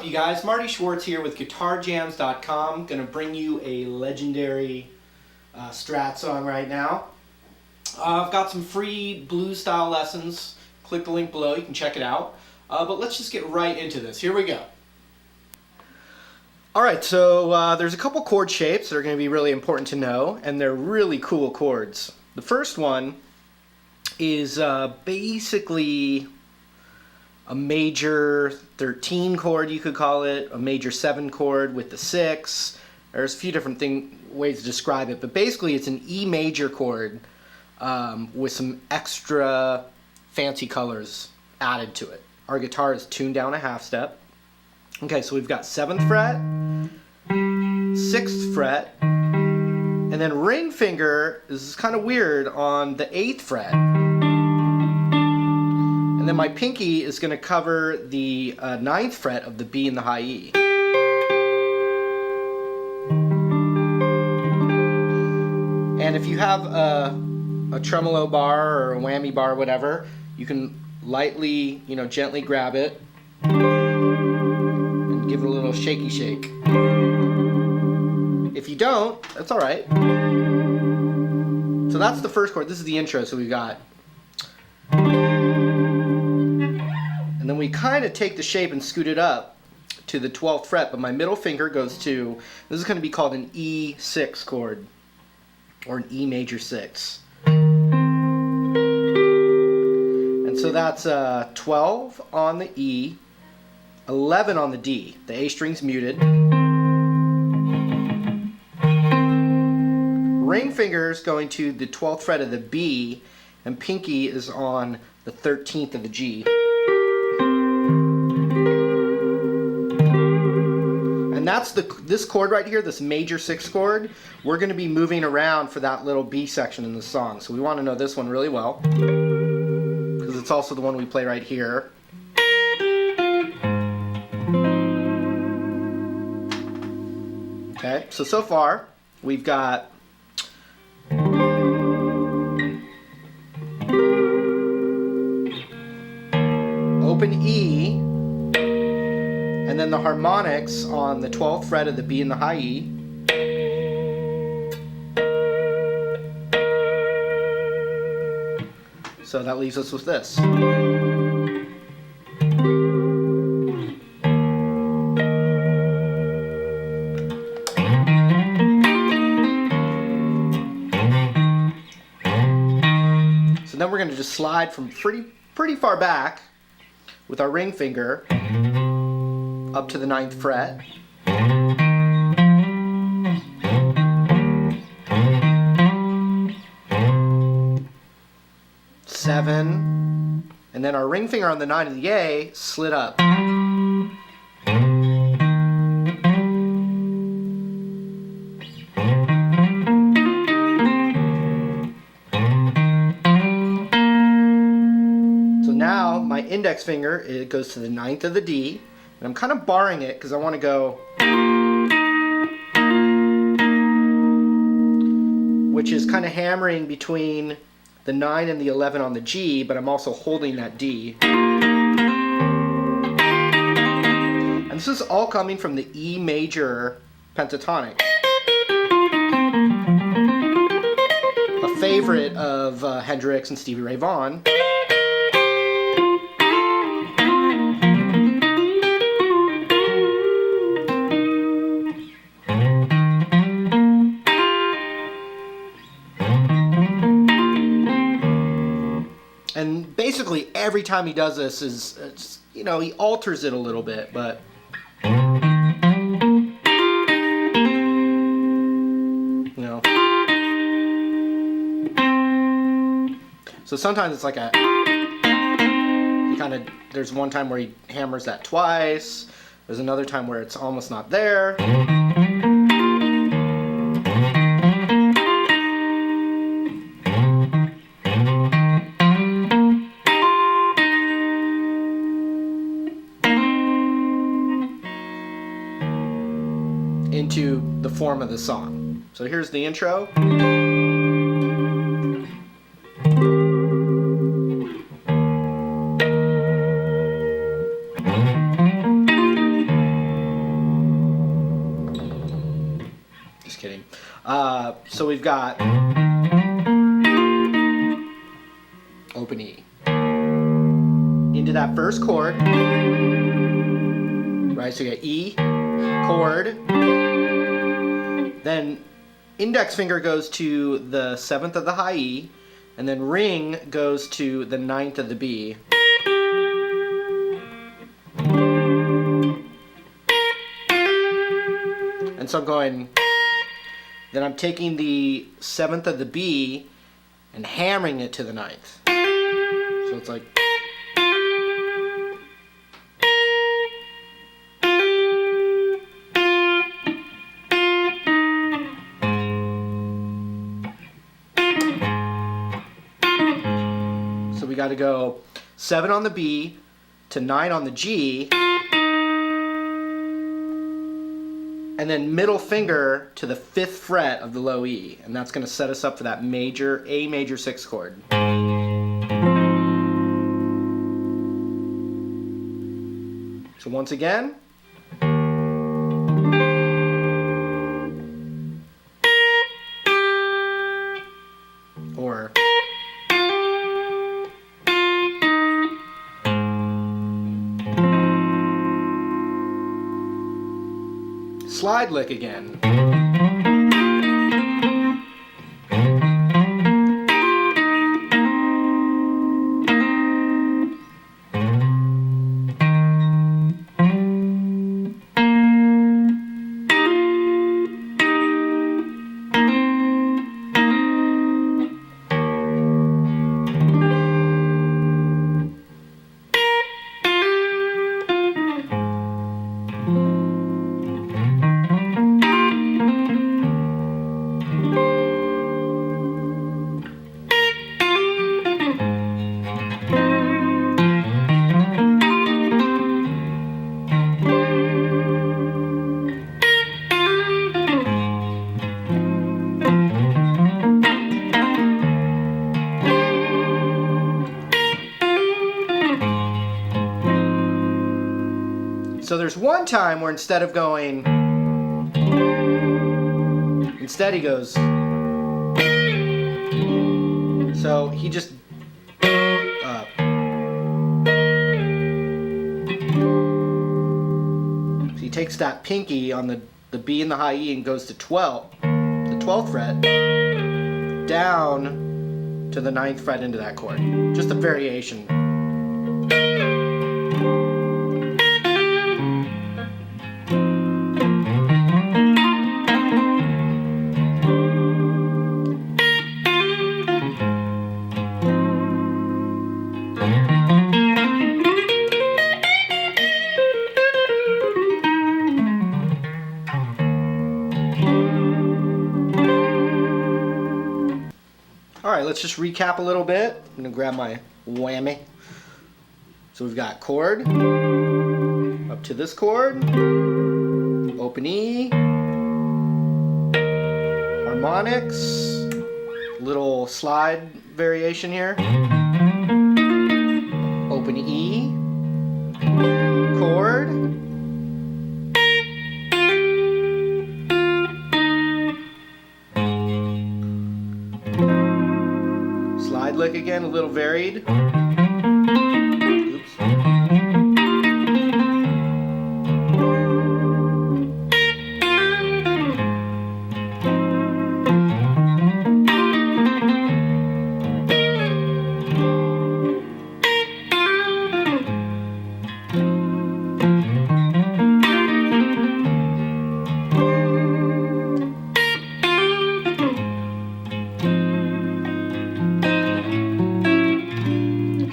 you guys? Marty Schwartz here with GuitarJams.com. Gonna bring you a legendary Strat song right now. I've got some free blues style lessons. Click the link below, you can check it out. But let's just get right into this. Here we go. Alright, so there's a couple chord shapes that are going to be really important to know, and they're really cool chords. The first one is basically a major 13 chord, you could call it, a major 7 chord with the 6. There's a few different ways to describe it, but basically it's an E major chord with some extra fancy colors added to it. Our guitar is tuned down a half step. Okay, so we've got 7th fret, 6th fret, and then ring finger is kind of weird on the 8th fret. And then my pinky is going to cover the 9th fret of the B and the high E. And if you have a tremolo bar or a whammy bar or whatever, you can lightly, gently grab it and give it a little shaky shake. If you don't, that's alright. So that's the first chord. This is the intro, so we've got. And then we kind of take the shape and scoot it up to the 12th fret, but my middle finger goes to, this is going to be called an E6 chord, or an E major 6. And so that's 12 on the E, 11 on the D. The A string's muted. Ring finger's going to the 12th fret of the B, and pinky is on the 13th of the G. And that's this chord right here, this major 6 chord. We're going to be moving around for that little B section in the song. So we want to know this one really well, because it's also the one we play right here. Okay, so far we've got open E, and then the harmonics on the 12th fret of the B and the high E. So that leaves us with this. So then we're going to just slide from pretty far back with our ring finger up to the 9th fret. Seven, and then our ring finger on the 9 of the A slid up. So now my index finger, it goes to the 9th of the D, and I'm kind of barring it because I want to go, which is kind of hammering between the 9 and the 11 on the G, but I'm also holding that D. And this is all coming from the E major pentatonic, a favorite of Hendrix and Stevie Ray Vaughan. And basically every time he does this is, he alters it a little bit, but so sometimes it's like there's one time where he hammers that twice, there's another time where it's almost not there. Into the form of the song. So here's the intro. So we've got open E. Into that first chord. Right, so you got E, chord. Then index finger goes to the 7th of the high E, and then ring goes to the 9th of the B. And so I'm going, then I'm taking the 7th of the B and hammering it to the 9th. So it's like, so we got to go 7 on the B to 9 on the G, and then middle finger to the 5th fret of the low E, and that's going to set us up for that major A major 6 chord. So once again, or slide lick again. So there's one time where instead of going, instead he goes, so he just, so he takes that pinky on the B and the high E and goes to 12, the 12th fret, down to the 9th fret into that chord. Just a variation. Alright, let's just recap a little bit. I'm going to grab my whammy. So we've got chord, up to this chord, open E, harmonics, little slide variation here, open E, chord, slide lick again, a little varied. Oops.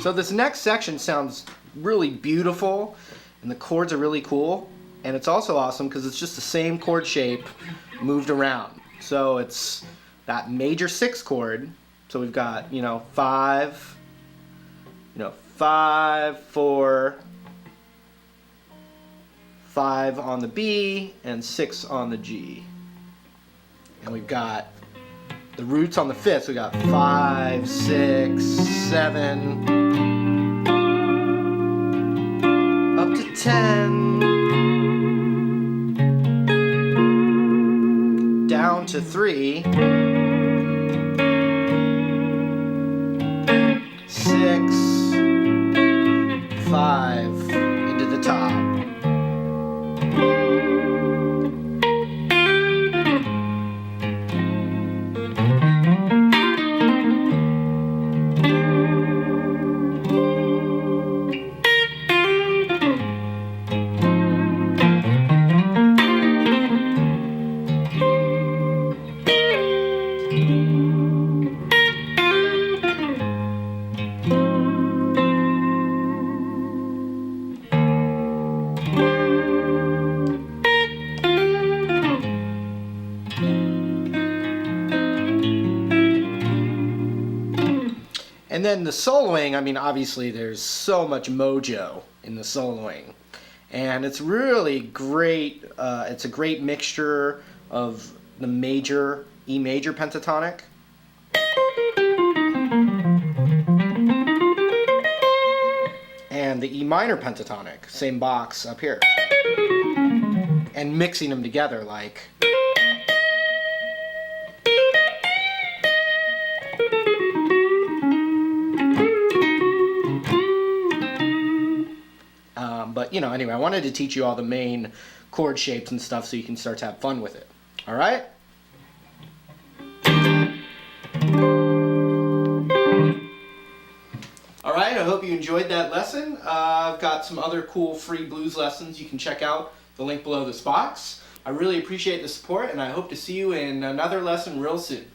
So this next section sounds really beautiful, and the chords are really cool, and it's also awesome because it's just the same chord shape moved around. So it's that major 6 chord. So we've got, 5, 5, 4, 5 on the B, and 6 on the G. And we've got the roots on the 5th, so we got 5, 6, 7, up to 10, down to 3, 6, 5, into the top. And then the soloing, I mean, obviously there's so much mojo in the soloing. And it's really great. It's a great mixture of the major, E major pentatonic, and the E minor pentatonic, same box up here. And mixing them together like... But, you know, anyway, I wanted to teach you all the main chord shapes and stuff so you can start to have fun with it. All right? All right, I hope you enjoyed that lesson. I've got some other cool free blues lessons you can check out, the link below this box. I really appreciate the support, and I hope to see you in another lesson real soon.